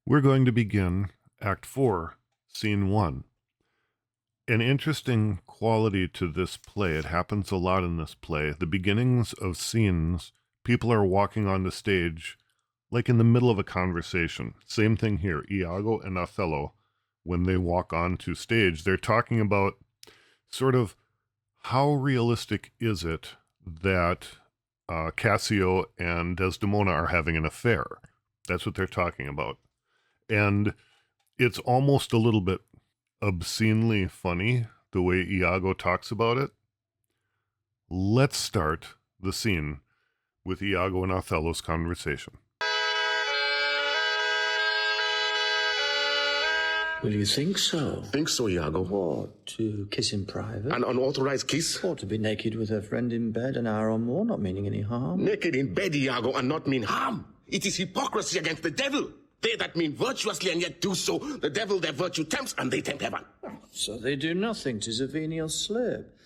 We're going to begin Act 4, Scene 1. An interesting quality to this play, it happens a lot in this play, the beginnings of scenes, people are walking on the stage like in the middle of a conversation. Same thing here, Iago and Othello, when they walk onto stage, they're talking about sort of how realistic is it that Cassio and Desdemona are having an affair. That's what they're talking about. And it's almost a little bit obscenely funny the way Iago talks about it. Let's start the scene with Iago and Othello's conversation. Well, you think so? Think so, Iago. What, to kiss in private? An unauthorized kiss? Or to be naked with her friend in bed an hour or more, not meaning any harm? Naked in bed, Iago, and not mean harm. It is hypocrisy against the devil. They that mean virtuously and yet do so, the devil their virtue tempts, and they tempt heaven. So they do nothing, 'tis a venial slip.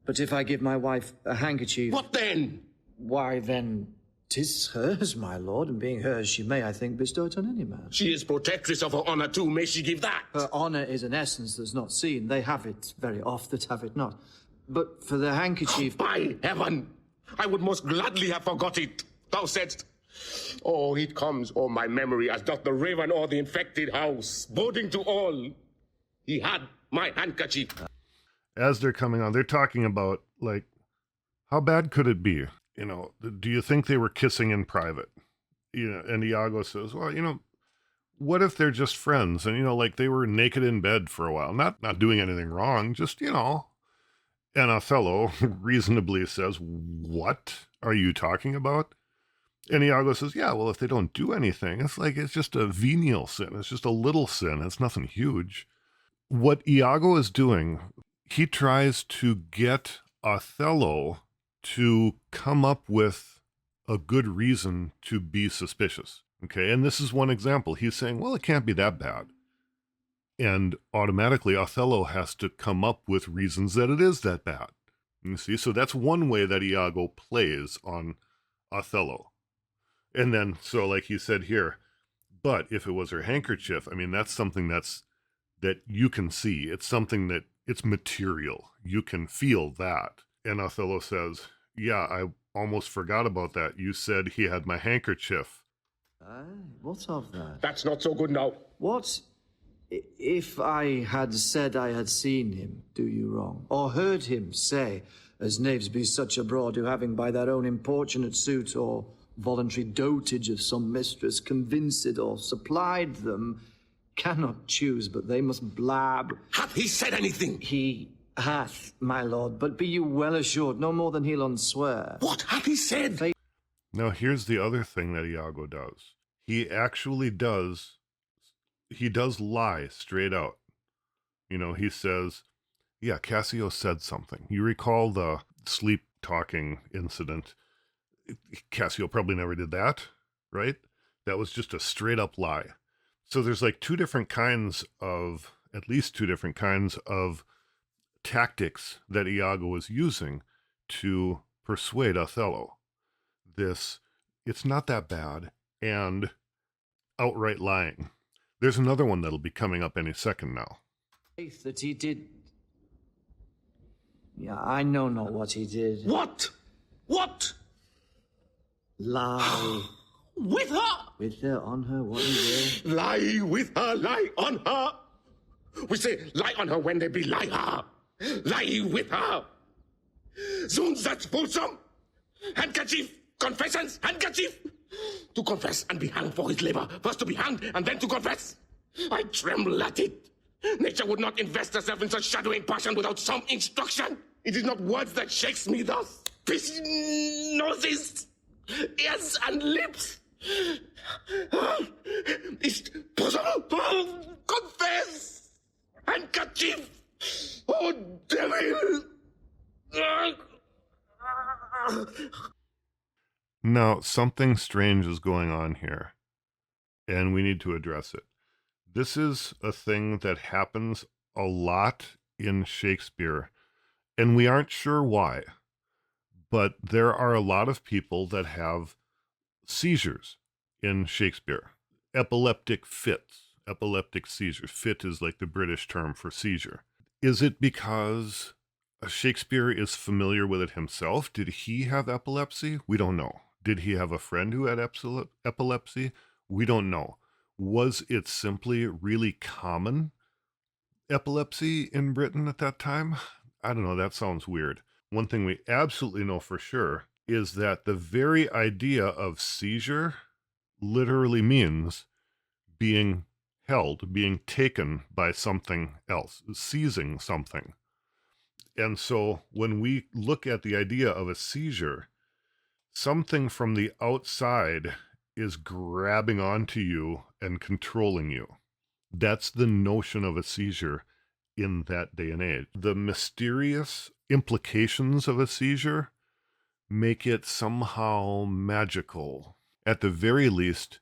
But if I give my wife a handkerchief... What then? Why, then, 'tis hers, my lord, and being hers, she may, I think, bestow it on any man. She is protectress of her honor, too. May she give that? Her honor is an essence that's not seen. They have it very oft that have it not. But for the handkerchief... By heaven! I would most gladly have forgot it. Thou saidst... Oh, it comes o'er my memory as doth the raven o'er the infected house, boding to all. He had my handkerchief. As they're coming on, they're talking about, like, how bad could it be? You know, do you think they were kissing in private? You know, and Iago says, well, you know, what if they're just friends? And, you know, like they were naked in bed for a while, not doing anything wrong, just, you know. And Othello reasonably says, what are you talking about? And Iago says, yeah, well, if they don't do anything, it's like, it's just a venial sin. It's just a little sin. It's nothing huge. What Iago is doing, he tries to get Othello to come up with a good reason to be suspicious. Okay, and this is one example. He's saying, well, it can't be that bad. And automatically, Othello has to come up with reasons that it is that bad. You see, so that's one way that Iago plays on Othello. And then, so like you said here, but if it was her handkerchief, I mean, that's something that you can see. It's something that it's material. You can feel that. And Othello says, yeah, I almost forgot about that. You said he had my handkerchief. Aye, what of that? That's not so good now. What if I had said I had seen him do you wrong, or heard him say, as knaves be such abroad, who having by their own importunate suit or voluntary dotage of some mistress convinced or supplied them, cannot choose but they must blab. Hath he said anything? He hath, my lord, but be you well assured, no more than he'll unswear. What hath he said? Now, here's the other thing that Iago does. He actually does lie straight out. You know, he says, yeah, Cassio said something. You recall the sleep talking incident. Cassio probably never did that, right? That was just a straight up lie. So there's like at least two different kinds of tactics that Iago is using to persuade Othello. It's not that bad, and outright lying. There's another one that'll be coming up any second now. Faith that he did. Yeah, I know not what he did. What? What? Lie. With her? With her, on her, what he will. Lie with her, lie on her. We say lie on her when they be lie her. Lie with her. Soon that's fulsome. Handkerchief, confessions, handkerchief. To confess and be hanged for his labor. First to be hanged and then to confess. I tremble at it. Nature would not invest herself in such shadowing passion without some instruction. It is not words that shakes me thus. This noses, ears and lips. Is it possible? Confess! Handkerchief! Oh, devil! Now, something strange is going on here, and we need to address it. This is a thing that happens a lot in Shakespeare, and we aren't sure why, but there are a lot of people that have seizures in Shakespeare. epileptic fits, epileptic seizures. Fit is like the British term for seizure. Is it because Shakespeare is familiar with it himself? Did he have epilepsy? We don't know. Did he have a friend who had epilepsy? We don't know. Was it simply really common epilepsy in Britain at that time? I don't know. That sounds weird. One thing we absolutely know for sure is that the very idea of seizure literally means being held, being taken by something else, seizing something. And so when we look at the idea of a seizure, something from the outside is grabbing onto you and controlling you. That's the notion of a seizure in that day and age. The mysterious implications of a seizure make it somehow magical. At the very least,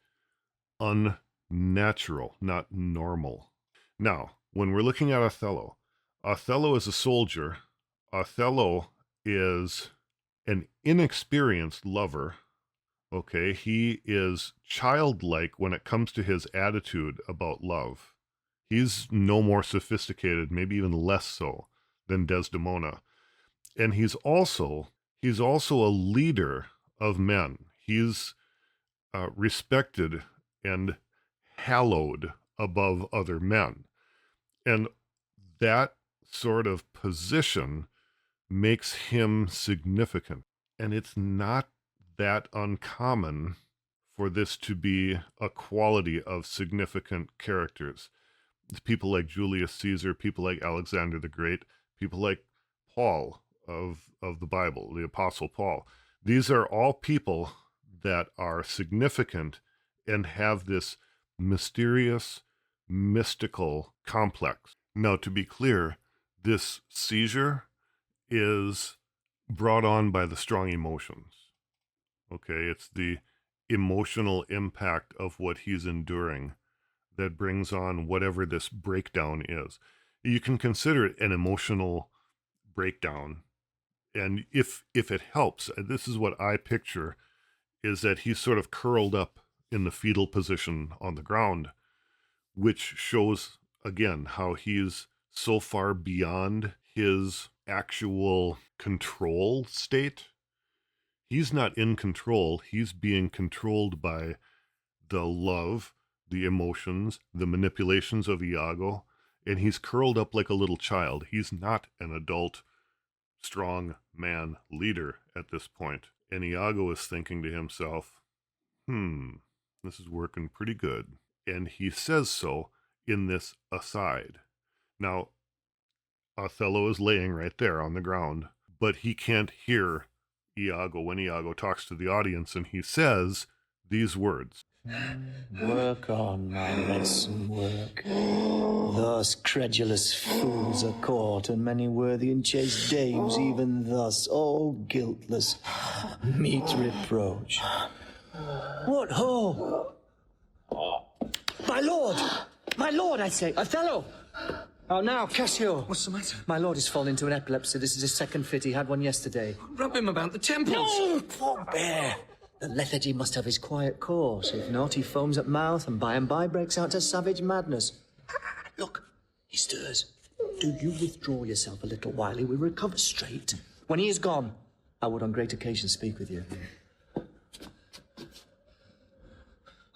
unnatural, not normal. Now, when we're looking at Othello, Othello is a soldier. Othello is an inexperienced lover. Okay, he is childlike when it comes to his attitude about love. He's no more sophisticated, maybe even less so, than Desdemona. And he's also a leader of men. He's respected and hallowed above other men. And that sort of position makes him significant. And it's not that uncommon for this to be a quality of significant characters. People like Julius Caesar, people like Alexander the Great, people like Paul of the Bible, the Apostle Paul. These are all people that are significant and have this mysterious, mystical complex. Now, to be clear, this seizure is brought on by the strong emotions. Okay, it's the emotional impact of what he's enduring that brings on whatever this breakdown is. You can consider it an emotional breakdown. And if it helps, this is what I picture, is that he's sort of curled up in the fetal position on the ground, which shows, again, how he's so far beyond his actual control state. He's not in control. He's being controlled by the love, the emotions, the manipulations of Iago, and he's curled up like a little child. He's not an adult, strong man leader at this point. And Iago is thinking to himself, this is working pretty good. And he says so in this aside. Now, Othello is laying right there on the ground, but he can't hear Iago when Iago talks to the audience, and he says these words. Work on, my medicine, work. Thus credulous fools are caught, and many worthy and chaste dames even thus, all guiltless, meet reproach. What ho! My lord, I say, Othello! Oh, now, Cassio. What's the matter? My lord has fallen into an epilepsy. This is his second fit. He had one yesterday. Rub him about the temples. No, forbear. The lethargy must have his quiet course. If not, he foams at mouth and by breaks out to savage madness. Look, he stirs. Do you withdraw yourself a little while? He will recover straight. When he is gone, I would on great occasion speak with you.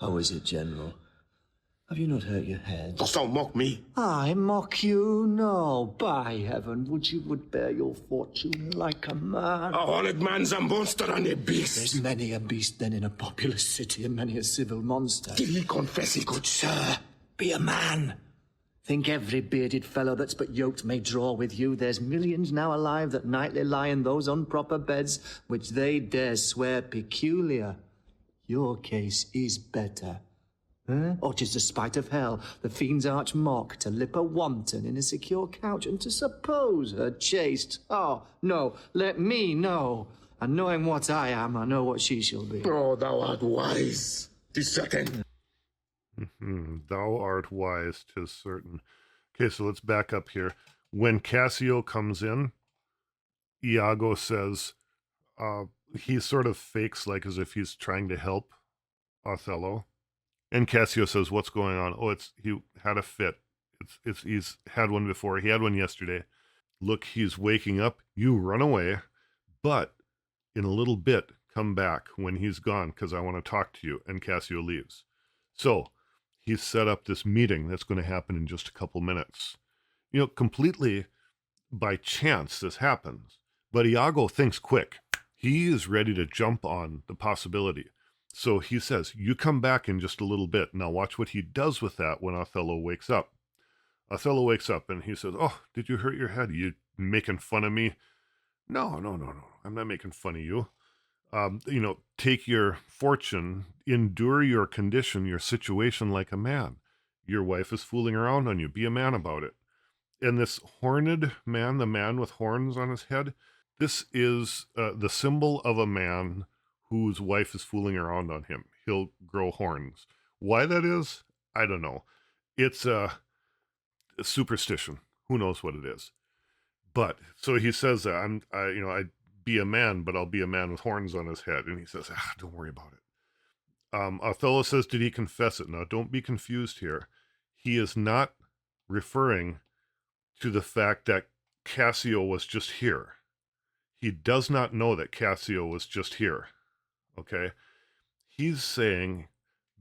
How is it, General? Have you not hurt your head? Dost thou mock me? I mock you? No. By heaven, would you would bear your fortune like a man? A horrid man's a monster and a beast. There's many a beast then in a populous city and many a civil monster. Did he confess it? Good sir, be a man. Think every bearded fellow that's but yoked may draw with you. There's millions now alive that nightly lie in those unproper beds which they dare swear peculiar. Your case is better. Or 'tis the spite of hell, the fiend's arch mock, to lip a wanton in a secure couch, and to suppose her chaste. Oh, no, let me know. And knowing what I am, I know what she shall be. Oh, thou art wise. 'Tis certain. Thou art wise, 'tis certain. Okay, so let's back up here. When Cassio comes in, Iago says, he sort of fakes like as if he's trying to help Othello. And Cassio says, "What's going on?" "Oh, he had a fit. He's had one before. He had one yesterday. Look, he's waking up. You run away, but in a little bit, come back when he's gone because I want to talk to you." And Cassio leaves. So he's set up this meeting that's going to happen in just a couple minutes. Completely by chance this happens, but Iago thinks quick. He is ready to jump on the possibility. So he says, "You come back in just a little bit." Now watch what he does with that when Othello wakes up. Othello wakes up and he says, "Oh, did you hurt your head? You making fun of me?" "No, no, no, no. I'm not making fun of you. Take your fortune, endure your condition, your situation like a man. Your wife is fooling around on you. Be a man about it." And this horned man, the man with horns on his head, this is the symbol of a man whose wife is fooling around on him. He'll grow horns. Why that is, I don't know. It's a superstition. Who knows what it is? But so he says that I'd be a man, but I'll be a man with horns on his head. And he says, "Don't worry about it." Othello says, "Did he confess it?" Now, don't be confused here. He is not referring to the fact that Cassio was just here. He does not know that Cassio was just here. Okay? He's saying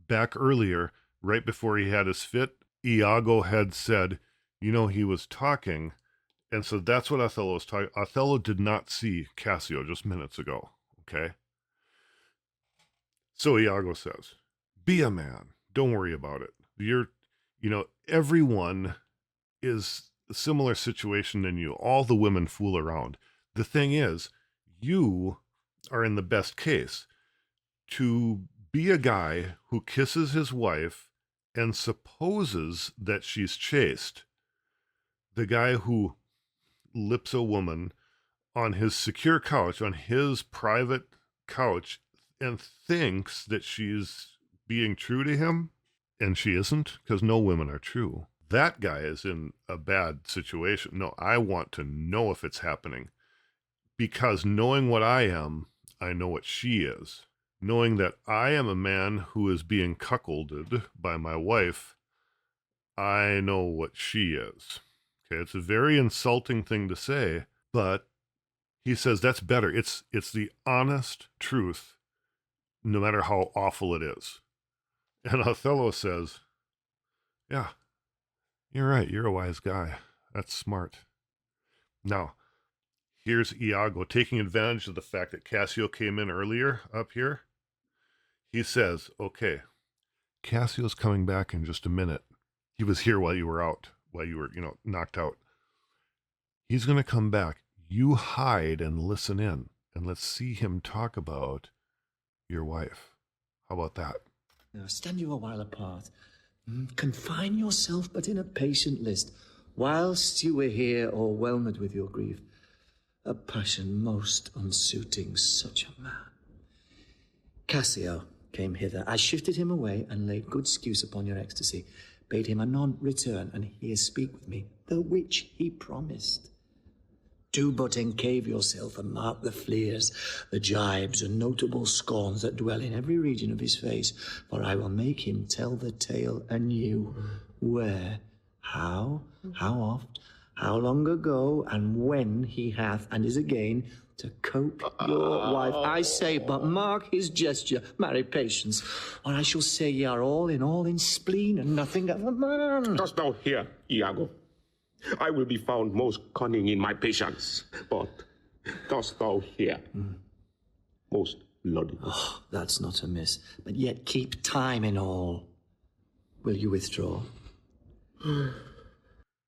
back earlier, right before he had his fit, Iago had said, he was talking. And so that's what Othello was talking. Othello did not see Cassio just minutes ago. Okay? So Iago says, "Be a man. Don't worry about it. Everyone is a similar situation than you. All the women fool around. The thing is, you are in the best case to be a guy who kisses his wife and supposes that she's chaste. The guy who lips a woman on his secure couch, on his private couch, and thinks that she's being true to him, and she isn't, because no women are true. That guy is in a bad situation. No, I want to know if it's happening, because knowing what I am, I know what she is. Knowing that I am a man who is being cuckolded by my wife, I know what she is." Okay, it's a very insulting thing to say, but he says that's better. It's the honest truth, no matter how awful it is. And Othello says, "Yeah, you're right. You're a wise guy. That's smart." Now, here's Iago taking advantage of the fact that Cassio came in earlier up here. He says, "Okay, Cassio's coming back in just a minute. He was here while you were out, while you were, knocked out. He's going to come back. You hide and listen in, and let's see him talk about your wife. How about that?" Now stand you a while apart. Confine yourself but in a patient list, whilst you were here o'erwhelmed with your grief. A passion most unsuiting such a man. Cassio came hither. I shifted him away and laid good excuse upon your ecstasy, bade him anon return and here speak with me, the which he promised. Do but encave yourself and mark the fleers, the jibes and notable scorns that dwell in every region of his face, for I will make him tell the tale anew. Where, how oft, how long ago, and when he hath and is again to cope your wife. I say, but mark his gesture, marry patience, or I shall say ye are all in spleen and nothing of a man. Dost thou hear, Iago? I will be found most cunning in my patience, but dost thou hear? Most bloody. Oh, that's not amiss, but yet keep time in all. Will you withdraw?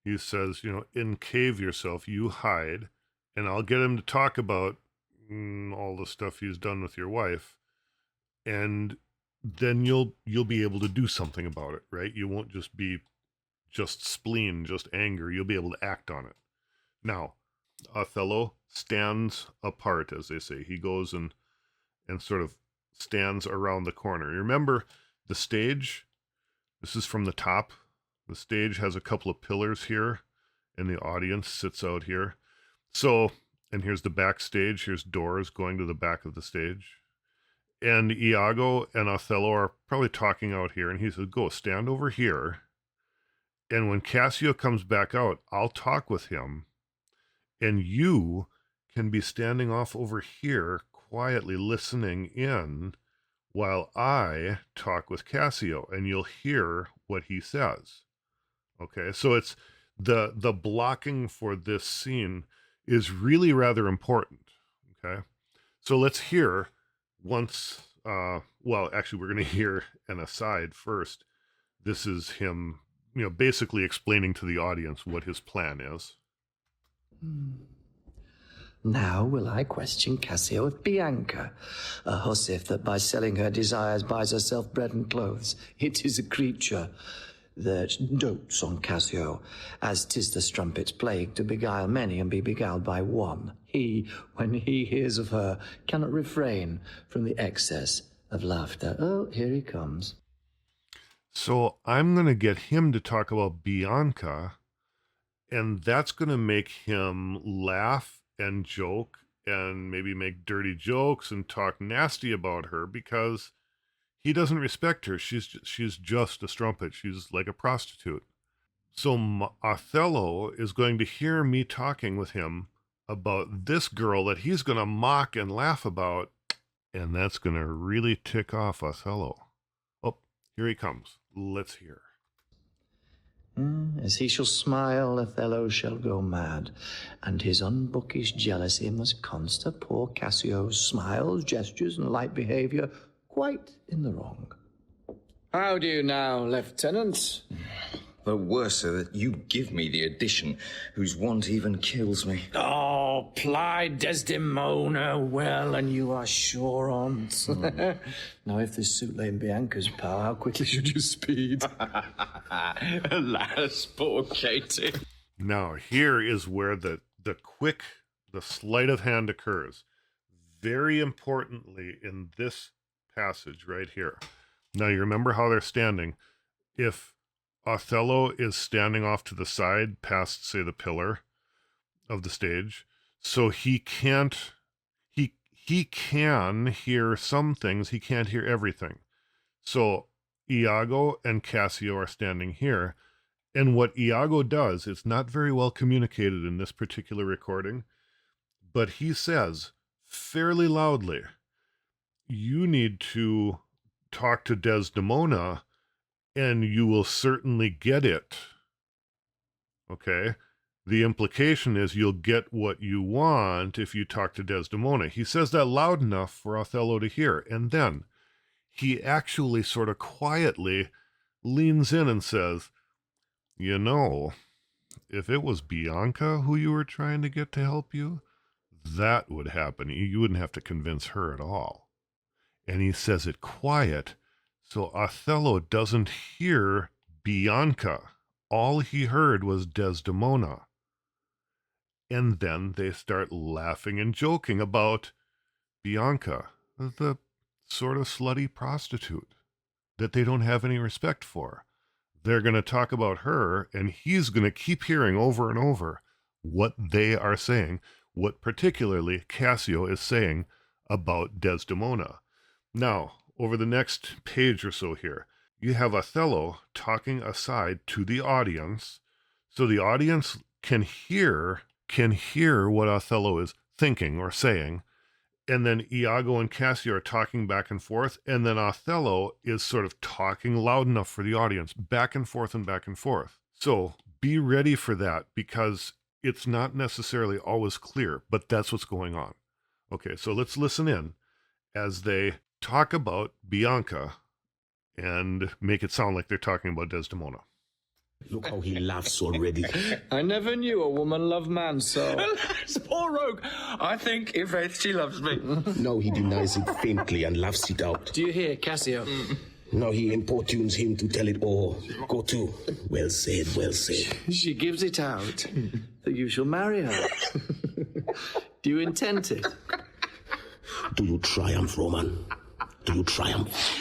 He says, encave yourself, you hide, and I'll get him to talk about all the stuff he's done with your wife, and then you'll be able to do something about it, right? You won't just be just spleen, just anger. You'll be able to act on it. Now, Othello stands apart, as they say. He goes and sort of stands around the corner. You remember the stage? This is from the top. The stage has a couple of pillars here, and the audience sits out here. So, and here's the backstage. Here's doors going to the back of the stage. And Iago and Othello are probably talking out here, and he says, go, stand over here. And when Cassio comes back out, I'll talk with him, and you can be standing off over here, quietly listening in while I talk with Cassio, and you'll hear what he says. Okay, so it's the blocking for this scene is really rather important. Okay, so let's hear once. Well, actually, we're going to hear an aside first. This is him, basically explaining to the audience what his plan is. Now will I question Cassio of Bianca, a hussif that by selling her desires buys herself bread and clothes. It is a creature that dotes on Cassio, as 'tis the strumpet's plague to beguile many and be beguiled by one. He, when he hears of her, cannot refrain from the excess of laughter. Oh, here he comes. So I'm going to get him to talk about Bianca, and that's going to make him laugh and joke and maybe make dirty jokes and talk nasty about her because he doesn't respect her. She's just a strumpet. She's like a prostitute. So Othello is going to hear me talking with him about this girl that he's going to mock and laugh about, and that's going to really tick off Othello. Oh, here he comes. Let's hear. As he shall smile, Othello shall go mad, and his unbookish jealousy must conster poor Cassio's smiles, gestures, and light behavior quite in the wrong. How do you now, Lieutenant? The worse that you give me the addition, whose want even kills me. Oh, ply Desdemona well, and you are sure on't. Now, if this suit lay in Bianca's power, how quickly should you speed? Alas, poor Katie. Now, here is where the sleight of hand occurs. Very importantly in this passage right here. Now, you remember how they're standing. If Othello is standing off to the side past, say, the pillar of the stage, so he can hear some things, he can't hear everything. So Iago and Cassio are standing here, and what Iago does, it's not very well communicated in this particular recording, but he says fairly loudly, you need to talk to Desdemona and you will certainly get it. Okay? The implication is you'll get what you want if you talk to Desdemona. He says that loud enough for Othello to hear. And then he actually sort of quietly leans in and says, if it was Bianca who you were trying to get to help you, that would happen. You wouldn't have to convince her at all. And he says it quiet, so Othello doesn't hear Bianca. All he heard was Desdemona. And then they start laughing and joking about Bianca, the sort of slutty prostitute that they don't have any respect for. They're going to talk about her, and he's going to keep hearing over and over what they are saying, what particularly Cassio is saying about Desdemona. Now, over the next page or so here, you have Othello talking aside to the audience, so the audience can hear what Othello is thinking or saying, and then Iago and Cassio are talking back and forth, and then Othello is sort of talking loud enough for the audience, back and forth and back and forth. So be ready for that, because it's not necessarily always clear, but that's what's going on. Okay, so let's listen in as they talk about Bianca and make it sound like they're talking about Desdemona. Look how he laughs already. I never knew a woman love man so. Alas, poor rogue. I think, if faith, she loves me. Now he denies it faintly and laughs it out. Do you hear, Cassio? Now he importunes him to tell it all. Go to. Well said, well said. She gives it out that you shall marry her. Do you intend it? Do you triumph, Roman? Do you triumph?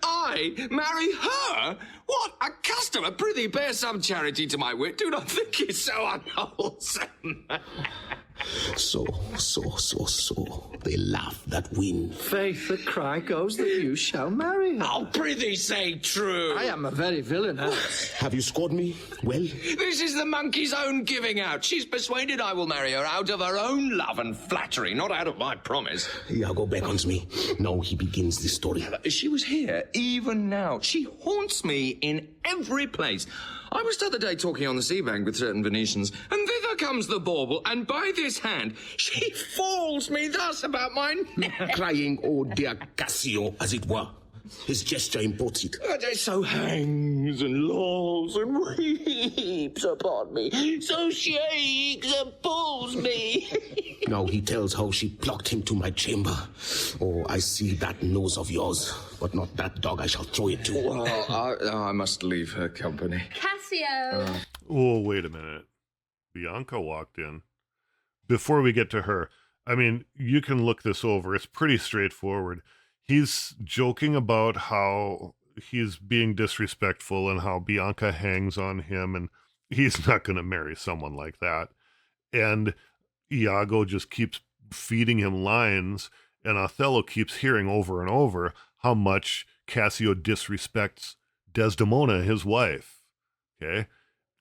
I marry her? What? A customer? Prithee, bear some charity to my wit. Do not think it so unwholesome. So. They laugh that win. Faith, the cry goes that you shall marry her. Oh, prithee say true. I am a very villain, Have you scored me? Well, This is the monkey's own giving out. She's persuaded I will marry her out of her own love and flattery, not out of my promise. Iago beckons me. Now he begins the story. She was here, even now. She haunts me in every place. I was the other day talking on the sea bank with certain Venetians, and thither comes the bauble, and by this hand she falls me thus about my neck. Crying, oh dear Cassio, as it were. His gesture imports it. So hangs and lolls and weeps upon me, so shakes and pulls me. Now he tells how she plucked him to my chamber. Oh, I see that nose of yours, but not that dog I shall throw it to. Well, I must leave her company. Cassio! Oh, wait a minute. Bianca walked in. Before we get to her, I mean, you can look this over. It's pretty straightforward. He's joking about how he's being disrespectful and how Bianca hangs on him, and he's not going to marry someone like that. And Iago just keeps feeding him lines, and Othello keeps hearing over and over how much Cassio disrespects Desdemona, his wife. Okay?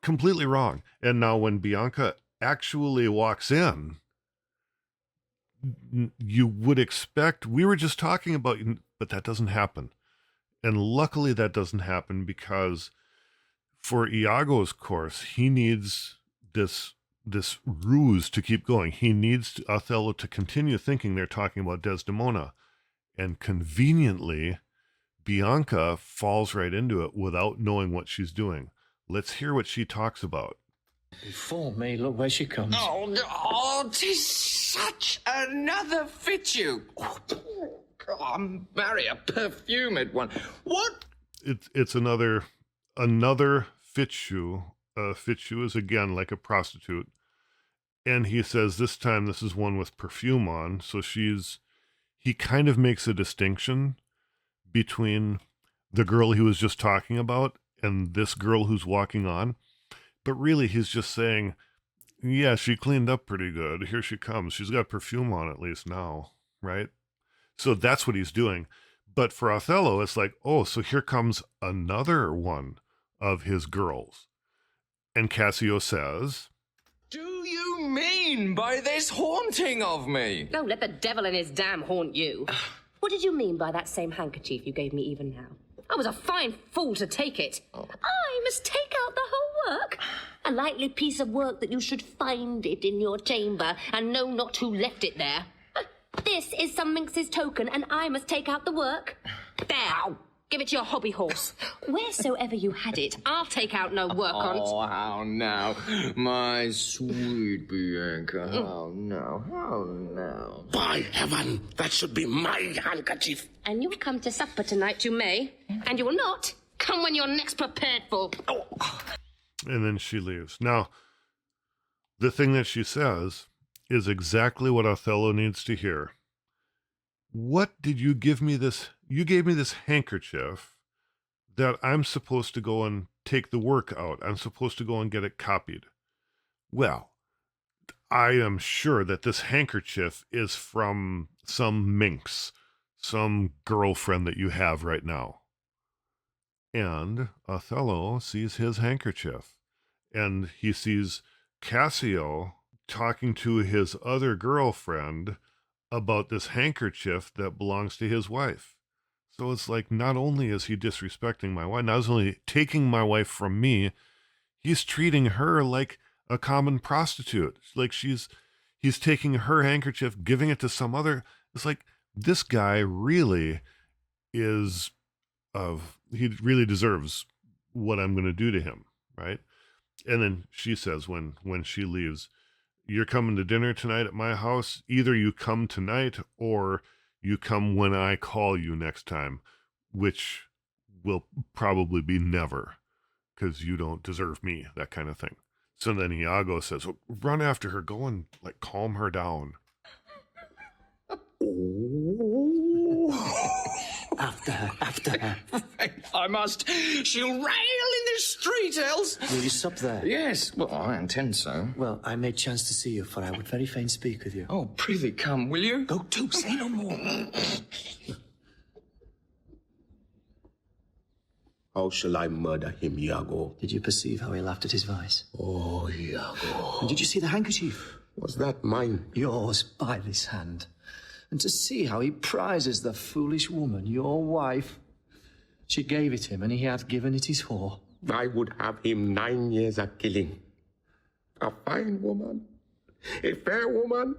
Completely wrong. And now when Bianca actually walks in, you would expect, we were just talking about, but that doesn't happen. And luckily that doesn't happen, because for Iago's course, he needs this ruse to keep going. He needs Othello to continue thinking they're talking about Desdemona. And conveniently, Bianca falls right into it without knowing what she's doing. Let's hear what she talks about. Before me, look where she comes. Oh, 'tis such another fichu. Oh, marry a perfumed one. What? It's another Fichu. Fichu is again like a prostitute. And he says this time this is one with perfume on. So he kind of makes a distinction between the girl he was just talking about and this girl who's walking on. But really, he's just saying, yeah, she cleaned up pretty good. Here she comes. She's got perfume on at least now, right? So that's what he's doing. But for Othello, it's like, oh, so here comes another one of his girls. And Cassio says, Do you mean by this haunting of me? No, let the devil in his dam haunt you. What did you mean by that same handkerchief you gave me even now? I was a fine fool to take it. I must take out the whole work. A likely piece of work that you should find it in your chamber and know not who left it there. This is some minx's token, and I must take out the work. There. Give it to your hobby horse. Wheresoever you had it, I'll take out no work on't. Oh, how now, my sweet Bianca, how now. By heaven, that should be my handkerchief. And you'll come to supper tonight, you may. And you will not. Come when you're next prepared for. and then she leaves. Now, the thing that she says is exactly what Othello needs to hear. What did you give me this? You gave me this handkerchief that I'm supposed to go and take the work out. I'm supposed to go and get it copied. Well, I am sure that this handkerchief is from some minx, some girlfriend that you have right now. And Othello sees his handkerchief, and he sees Cassio talking to his other girlfriend about this handkerchief that belongs to his wife. So it's like, not only is he disrespecting my wife, not only taking my wife from me, he's treating her like a common prostitute. Like he's taking her handkerchief, giving it to some other. It's like, this guy really is he really deserves what I'm going to do to him, right? And then she says when she leaves, you're coming to dinner tonight at my house. Either you come tonight or you come when I call you next time, which will probably be never, because you don't deserve me, that kind of thing. So then Iago says, well, run after her, go and like calm her down. After her. I must. She'll rail in the this street, Els? Will you sup there? Yes, well, I intend so. Well, I made chance to see you, for I would very fain speak with you. Oh, prithee, come, will you? Go to, say no more. How shall I murder him, Iago? Did you perceive how he laughed at his vice? Oh, Iago. And did you see the handkerchief? Was that mine? Yours by this hand. And to see how he prizes the foolish woman, your wife. She gave it him, and he hath given it his whore. I would have him 9 years a killing. A fine woman, a fair woman,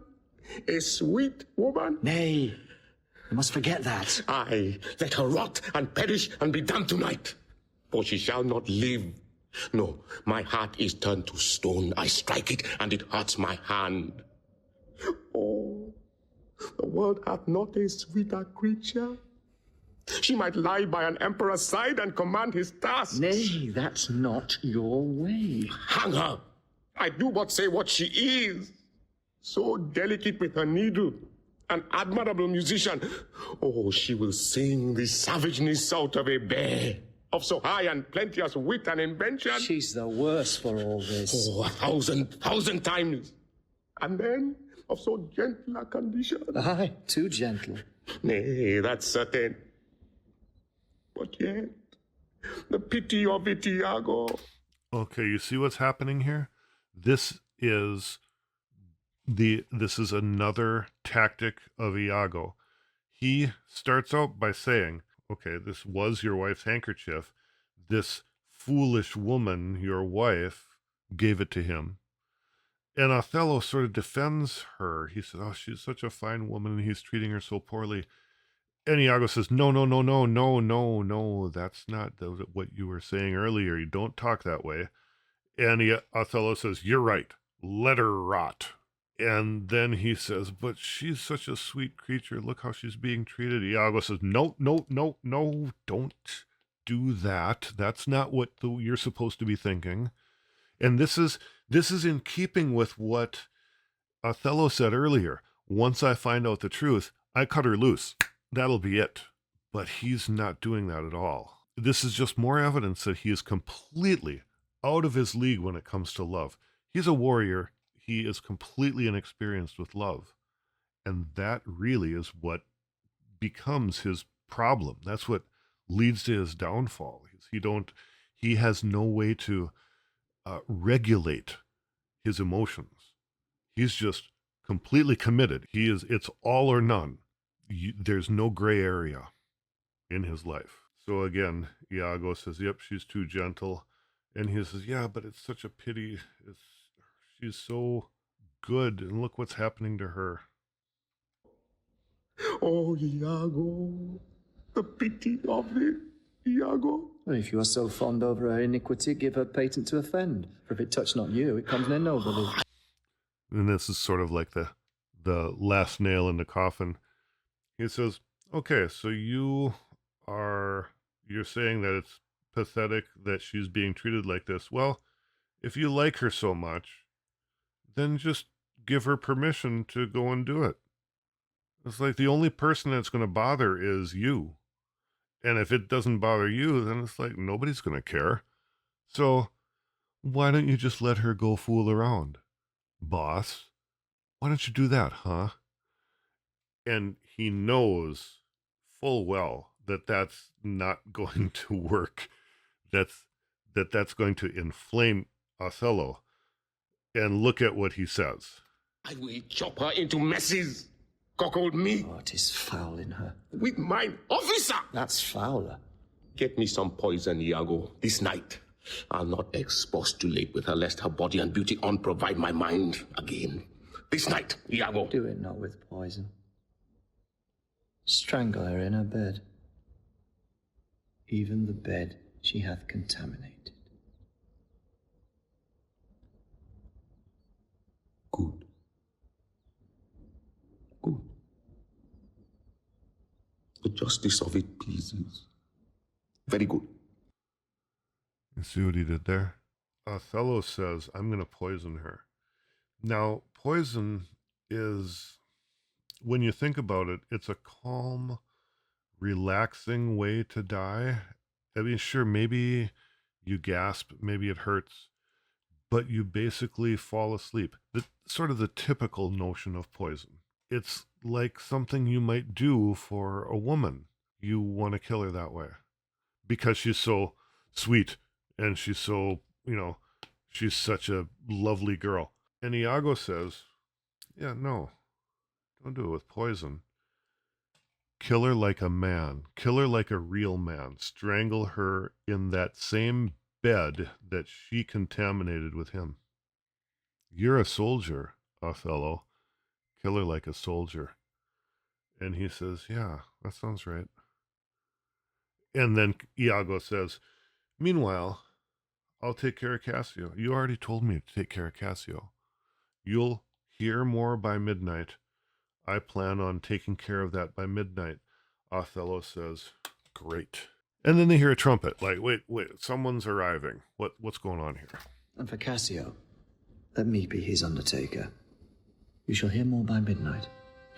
a sweet woman. Nay, you must forget that. Aye, let her rot and perish and be damned tonight, for she shall not live. No, my heart is turned to stone. I strike it, and it hurts my hand. Oh, the world hath not a sweeter creature. She might lie by an emperor's side and command his tasks. Nay, that's not your way. Hang her. I do but say what she is. So delicate with her needle, an admirable musician. Oh, she will sing the savageness out of a bear, of so high and plenteous wit and invention. She's the worse for all this. Oh, 1,000 times. And then of so gentle a condition. Aye, too gentle. Nay, that's certain. But yet, the pity of it, Iago. Okay, you see what's happening here? This is another tactic of Iago. He starts out by saying, okay, this was your wife's handkerchief. This foolish woman, your wife, gave it to him. And Othello sort of defends her. He says, oh, she's such a fine woman, and he's treating her so poorly. And Iago says, no, that's not what you were saying earlier. You don't talk that way. And Othello says, you're right. Let her rot. And then he says, but she's such a sweet creature. Look how she's being treated. Iago says, no, don't do that. That's not what you're supposed to be thinking. And this is in keeping with what Othello said earlier. Once I find out the truth, I cut her loose. That'll be it. But he's not doing that at all. This is just more evidence that he is completely out of his league when it comes to love. He's a warrior. He is completely inexperienced with love. And that really is what becomes his problem. That's what leads to his downfall. He has no way to regulate his emotions. He's just completely committed. It's all or none. There's no gray area in his life. So again, Iago says, yep, she's too gentle. And he says, yeah, but it's such a pity. She's so good, and look what's happening to her. Oh, Iago, the pity of it, Iago. Well, if you are so fond of her iniquity, give her patent to offend. For if it touch not you, it comes near nobody. And this is sort of like the last nail in the coffin. He says, okay, so you're saying that it's pathetic that she's being treated like this. Well, if you like her so much, then just give her permission to go and do it. It's like the only person that's going to bother is you. And if it doesn't bother you, then it's like nobody's going to care. So why don't you just let her go fool around, boss? Why don't you do that, huh? And he knows full well that that's not going to work. That's going to inflame Othello. And look at what he says. I will chop her into messes, cuckold me, Oh, it is foul in her. with mine officer. That's fouler. Get me some poison, Iago, this night. I'll not expostulate with her, lest her body and beauty unprovide my mind again. This night, Iago. Do it not with poison. Strangle her in her bed. Even the bed she hath contaminated. Good. Good. The justice of it pleases. Very good. You see what he did there? Othello says, I'm going to poison her. Now, poison is, when you think about it, it's a calm, relaxing way to die. I mean, sure, maybe you gasp, maybe it hurts, but you basically fall asleep. Sort of the typical notion of poison. It's like something you might do for a woman. You want to kill her that way because she's so sweet and she's so, she's such a lovely girl. And Iago says, yeah, no, don't do it with poison. Kill her like a man. Kill her like a real man. Strangle her in that same bed that she contaminated with him. You're a soldier, Othello. Kill her like a soldier. And he says, yeah, that sounds right. And then Iago says, meanwhile, I'll take care of Cassio. You already told me to take care of Cassio. You'll hear more by midnight. I plan on taking care of that by midnight. Othello says, great. And then they hear a trumpet. Like, wait, someone's arriving. What's going on here? And for Cassio, let me be his undertaker. You shall hear more by midnight.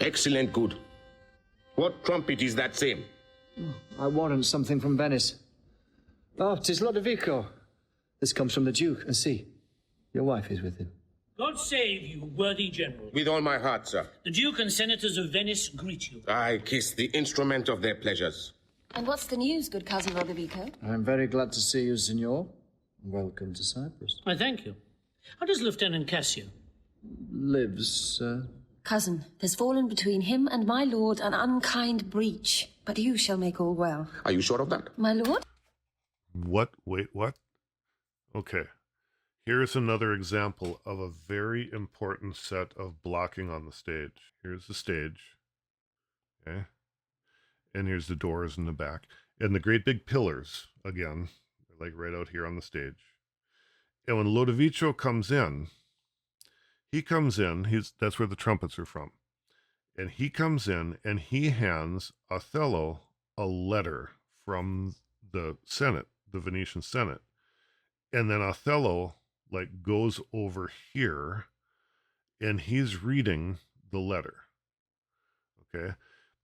Excellent, good. What trumpet is that same? I warrant something from Venice. Oh, 'tis Lodovico. This comes from the Duke. And see, your wife is with him. God save you, worthy general. With all my heart, sir. The Duke and Senators of Venice greet you. I kiss the instrument of their pleasures. And what's the news, good cousin Lodovico? I'm very glad to see you, Signor. Welcome to Cyprus. I thank you. How does Lieutenant Cassio? Lives, sir. Cousin, there's fallen between him and my lord an unkind breach, but you shall make all well. Are you sure of that? My lord? What? Wait, what? Okay. Here's another example of a very important set of blocking on the stage. Here's the stage. Okay. And here's the doors in the back. And the great big pillars, again, like right out here on the stage. And when Lodovico comes in, that's where the trumpets are from. And he comes in and he hands Othello a letter from the Senate, the Venetian Senate. And then Othello goes over here and he's reading the letter. Okay.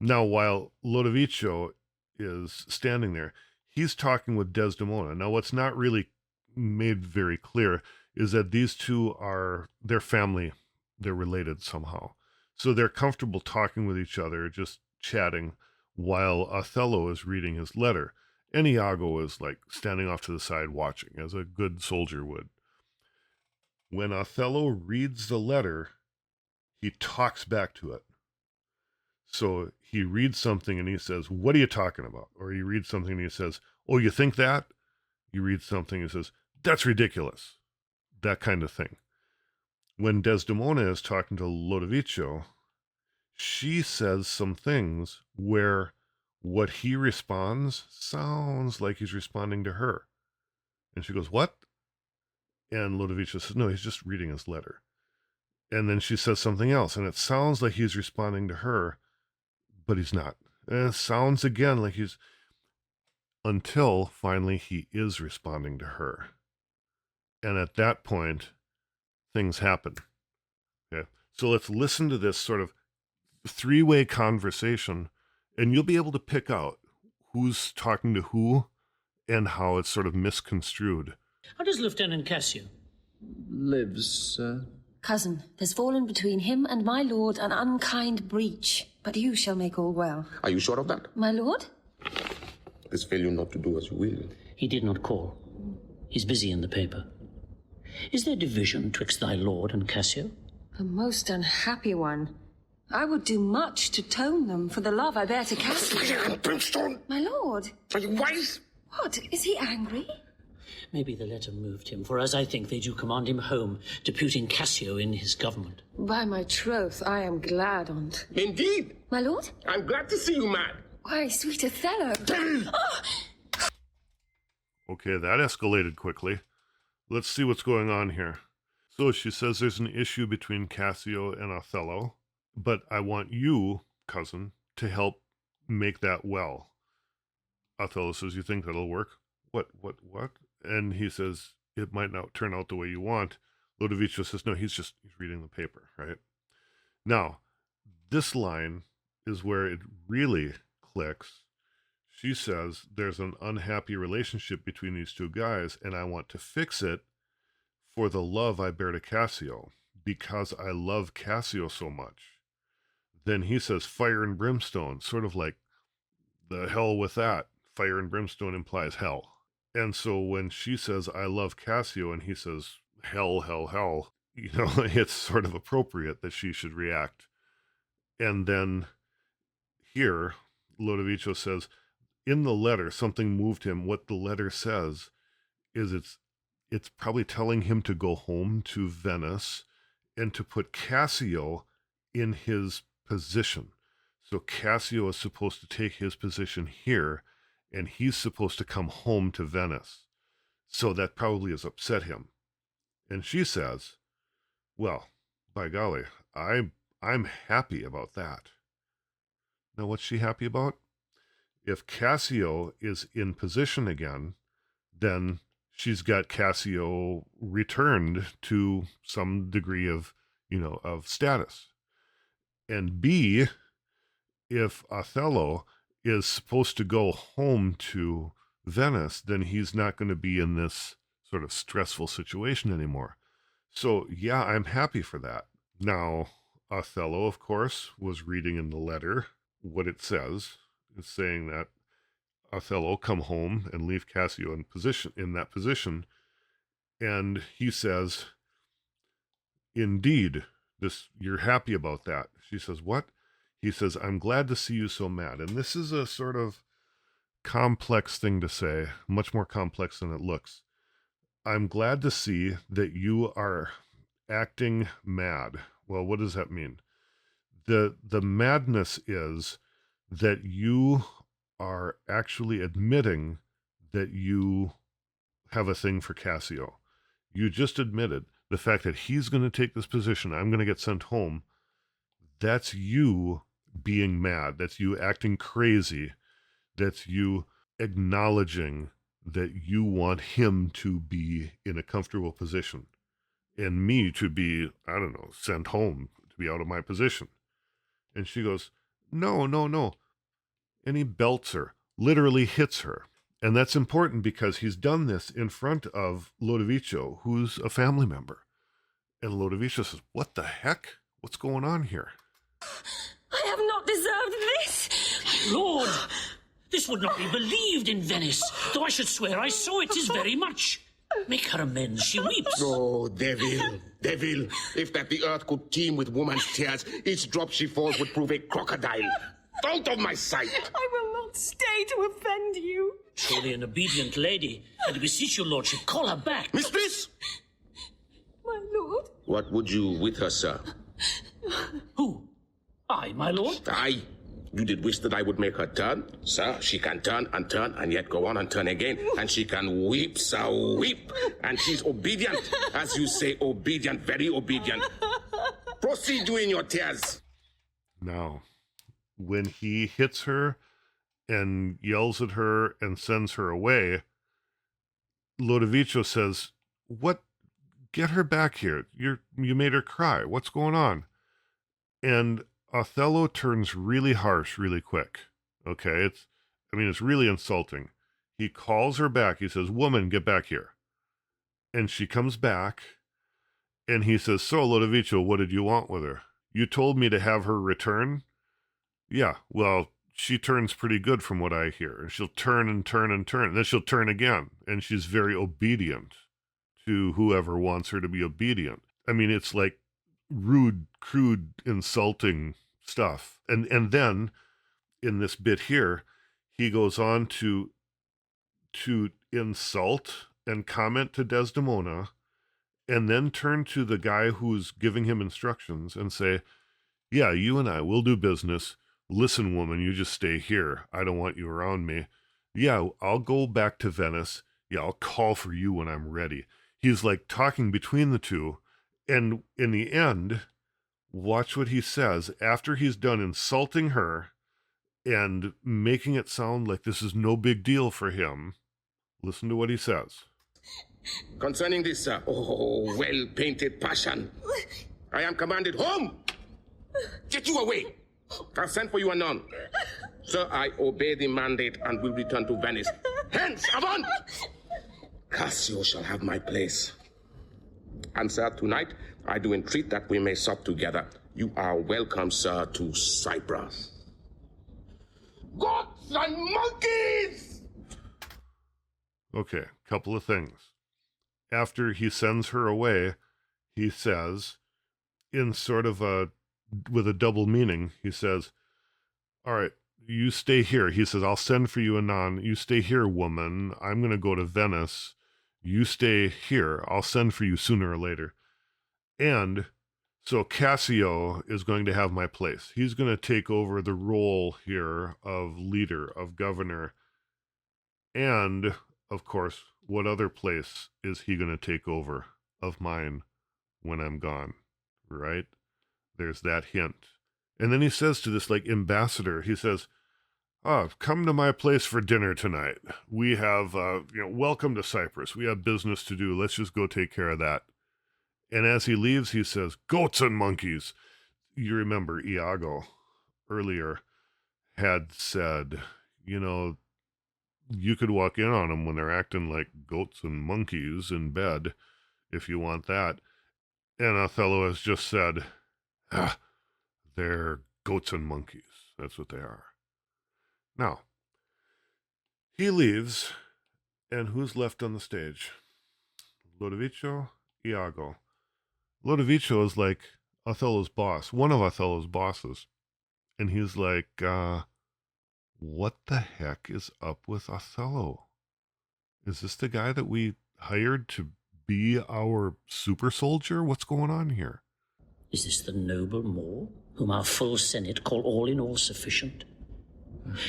Now, while Lodovico is standing there, he's talking with Desdemona. Now, what's not really made very clear is that these two they're family, they're related somehow. So they're comfortable talking with each other, just chatting while Othello is reading his letter. And Iago is standing off to the side watching, as a good soldier would. When Othello reads the letter, he talks back to it. So he reads something and he says, what are you talking about? Or he reads something and he says, oh, you think that? You read something and he says, that's ridiculous. That kind of thing. When Desdemona is talking to Lodovico, she says some things where what he responds sounds like he's responding to her. And she goes, what? And Lodovico says, no, he's just reading his letter. And then she says something else, and it sounds like he's responding to her, but he's not. And it sounds again like he's... Until finally he is responding to her. And at that point, things happen. Okay, so let's listen to this sort of three-way conversation, and you'll be able to pick out who's talking to who and how it's sort of misconstrued. How does Lieutenant Cassio? Lives, sir. Cousin, there's fallen between him and my lord an unkind breach, but you shall make all well. Are you sure of that? My lord? This fail you not to do as you will. He did not call. He's busy in the paper. Is there division twixt thy lord and Cassio? A most unhappy one. I would do much to tone them for the love I bear to Cassio. Fire and brimstone! My lord! Are you wise? What? Is he angry? Maybe the letter moved him, for as I think they do command him home, deputing Cassio in his government. By my troth, I am glad on't. Indeed. My lord? I'm glad to see you mad. Why, sweet Othello. Okay, that escalated quickly. Let's see what's going on here. So she says there's an issue between Cassio and Othello, but I want you, cousin, to help make that well. Othello says, you think that'll work? What? And he says, it might not turn out the way you want. Lodovico says, no, he's reading the paper, right? Now, this line is where it really clicks. she says there's an unhappy relationship between these two guys, and I want to fix it for the love I bear to Cassio, because I love Cassio so much. Then he says fire and brimstone, sort of like the hell with that. Fire and brimstone implies hell. And so when she says, I love Cassio, and he says, hell, hell, hell, it's sort of appropriate that she should react. And then here, Lodovico says, in the letter, something moved him. What the letter says is it's probably telling him to go home to Venice and to put Cassio in his position. So Cassio is supposed to take his position here, and he's supposed to come home to Venice. So that probably has upset him. And she says, well, by golly, I'm happy about that. Now, what's she happy about? If Cassio is in position again, then she's got Cassio returned to some degree of, of status. And B, if Othello is supposed to go home to Venice, then he's not going to be in this sort of stressful situation anymore. So, yeah, I'm happy for that. Now, Othello, of course, was reading in the letter what it says. It's saying that Othello come home and leave Cassio in that position. And he says, indeed, you're happy about that. She says, what? He says, I'm glad to see you so mad. And this is a sort of complex thing to say, much more complex than it looks. I'm glad to see that you are acting mad. Well, what does that mean? The madness is that you are actually admitting that you have a thing for Cassio. You just admitted the fact that he's going to take this position, I'm going to get sent home. That's you being mad. That's you acting crazy. That's you acknowledging that you want him to be in a comfortable position and me to be, I don't know, sent home, to be out of my position. And she goes, no, no, no. And he belts her, literally hits her. And that's important because he's done this in front of Lodovico, who's a family member. And Lodovico says, what the heck? What's going on here? I have not deserved this. Lord, this would not be believed in Venice, though I should swear I saw it is very much. Make her amends, she weeps. Oh, devil, devil. If that the earth could teem with woman's tears, each drop she falls would prove a crocodile. Out of my sight. I will not stay to offend you. Surely an obedient lady. I beseech your lordship, call her back. Mistress! My lord. What would you with her, sir? Who? I, my lord? Aye. You did wish that I would make her turn? Sir, she can turn and yet go on and turn again. And she can weep, sir, weep. And she's obedient. As you say, obedient, very obedient. Proceed you in your tears. Now, when he hits her and yells at her and sends her away, Lodovico says, what? Get her back here. You made her cry. What's going on? And Othello turns really harsh really quick. Okay, it's really insulting. He calls her back. He says, woman, get back here. And she comes back, and he says, so, Lodovico, what did you want with her? You told me to have her return? Yeah, well, she turns pretty good from what I hear. And she'll turn and turn and turn. And then she'll turn again. And she's very obedient to whoever wants her to be obedient. I mean, it's like rude, crude, insulting stuff. And then in this bit here, he goes on to insult and comment to Desdemona, and then turn to the guy who's giving him instructions and say, yeah, you and I will do business. Listen, woman, you just stay here. I don't want you around me. Yeah, I'll go back to Venice. Yeah, I'll call for you when I'm ready. He's like talking between the two. And in the end, watch what he says after he's done insulting her and making it sound like this is no big deal for him. Listen to what he says. Concerning this, sir, oh, well-painted passion, I am commanded home. Get you away. I'll send for you anon. Sir, I obey the mandate and will return to Venice. Hence, avaunt! Cassio shall have my place. And, sir, tonight I do entreat that we may sup together. You are welcome, sir, to Cyprus. Gods and monkeys! Okay, couple of things. After he sends her away, he says, in sort of with a double meaning, he says, all right, you stay here. He says, I'll send for you anon. You stay here, woman. I'm going to go to Venice. You stay here. I'll send for you sooner or later. And so Cassio is going to have my place. He's going to take over the role here of leader, of governor. And, of course, what other place is he going to take over of mine when I'm gone, right? There's that hint. And then he says to this, like, ambassador, he says, come to my place for dinner tonight. We have, welcome to Cyprus. We have business to do. Let's just go take care of that. And as he leaves, he says, goats and monkeys. You remember Iago earlier had said, you could walk in on them when they're acting like goats and monkeys in bed, if you want that. And Othello has just said, they're goats and monkeys. That's what they are. Now, he leaves, and who's left on the stage? Lodovico, Iago. Lodovico is like Othello's boss, one of Othello's bosses. And he's like, what the heck is up with Othello? Is this the guy that we hired to be our super soldier? What's going on here? Is this the noble Moor, whom our full senate call all in all sufficient?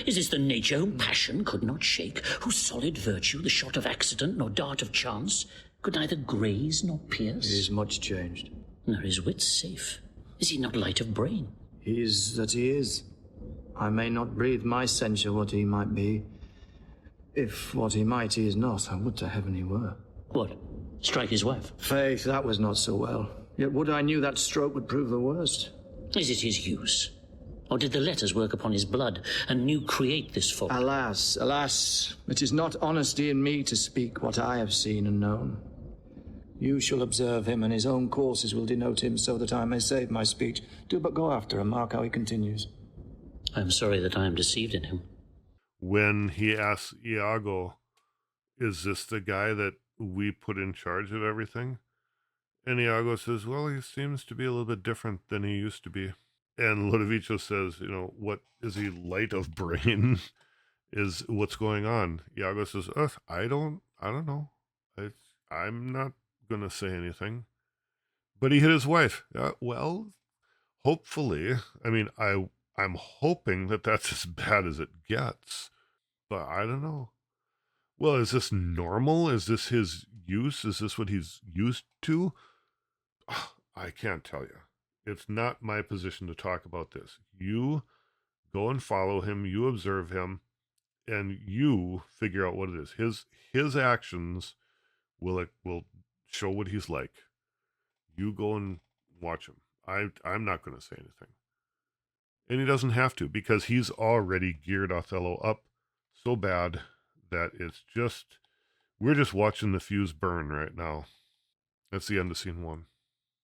Is this the nature whom passion could not shake, whose solid virtue the shot of accident nor dart of chance could neither graze nor pierce? He is much changed. Nor his wits safe. Is he not light of brain? He is that he is. I may not breathe my censure what he might be. If what he might he is not, I would to heaven he were. What? Strike his wife? Faith, that was not so well. Yet would I knew that stroke would prove the worst. Is it his use? Or did the letters work upon his blood and new create this fault? Alas, alas, it is not honesty in me to speak what I have seen and known. You shall observe him, and his own courses will denote him, so that I may save my speech. Do but go after and mark how he continues. I am sorry that I am deceived in him. When he asks Iago, is this the guy that we put in charge of everything? And Iago says, well, he seems to be a little bit different than he used to be. And Lodovico says, what is he, light of brain? Is what's going on? Iago says, I don't know. I'm not going to say anything. But he hit his wife. Well, hopefully, I'm hoping that that's as bad as it gets. But I don't know. Well, is this normal? Is this his use? Is this what he's used to? I can't tell you. It's not my position to talk about this. You go and follow him, you observe him, and you figure out what it is. His actions will show what he's like. You go and watch him. I'm not going to say anything. And he doesn't have to, because he's already geared Othello up so bad that we're just watching the fuse burn right now. That's the end of scene 1.